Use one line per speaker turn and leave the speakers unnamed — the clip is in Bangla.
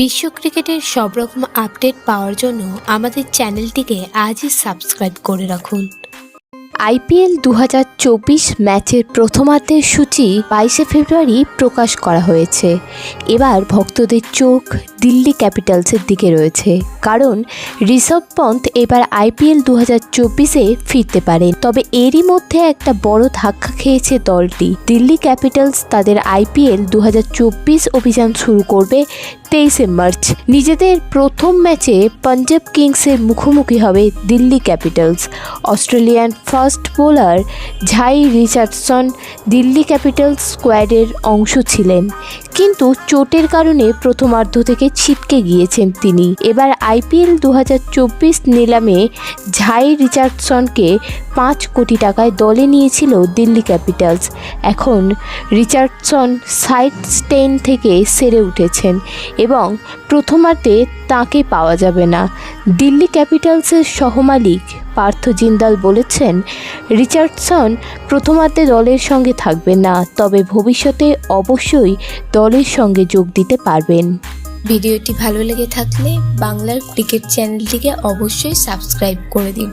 বিশ্ব ক্রিকেটের সব রকম আপডেট পাওয়ার জন্য আমাদের চ্যানেলটিকে আজই সাবস্ক্রাইব করে রাখুন।
আইপিএল 2024 ম্যাচের প্রথমার্ধের সূচি 22শে ফেব্রুয়ারি প্রকাশ করা হয়েছে। এবার ভক্তদের চোখ দিল্লি ক্যাপিটালসের দিকে রয়েছে, কারণ ঋষভ পন্থ এবার আইপিএল 2024-এ ফিরতে পারেন। তবে এরই মধ্যে একটা বড় ধাক্কা খেয়েছে দলটি। দিল্লি ক্যাপিটালস তাদের আইপিএল 2024 অভিযান শুরু করবে 23শে মার্চ। নিজেদের প্রথম ম্যাচে পাঞ্জাব কিংসের মুখোমুখি হবে Delhi capitals. Australian fast bowler Jhye Richardson Delhi capitals স্কোয়াডের অংশ ছিলেন, কিন্তু চোটের কারণে প্রথমার্ধ থেকে ছিটকে গিয়েছেন তিনি। এবার আইপিএল 2024 নিলামে ঝাই রিচার্ডসনকে 5 কোটি টাকায় দলে নিয়েছিল দিল্লি ক্যাপিটালস। এখন রিচার্ডসন সাইড স্টেইন থেকে সেরে উঠেছেন এবং প্রথমার্ধে তাঁকে পাওয়া যাবে না। দিল্লি ক্যাপিটালসের সহমালিক পার্থ জিন্দাল বলেছেন, রিচার্ডসন প্রথমার্ধে দলের সঙ্গে থাকবেন না, তবে ভবিষ্যতে অবশ্যই দলের সঙ্গে যোগ দিতে পারবেন।
ভিডিওটি ভালো লেগে থাকলে বাংলার ক্রিকেট চ্যানেলটিকে অবশ্যই সাবস্ক্রাইব করে দিন।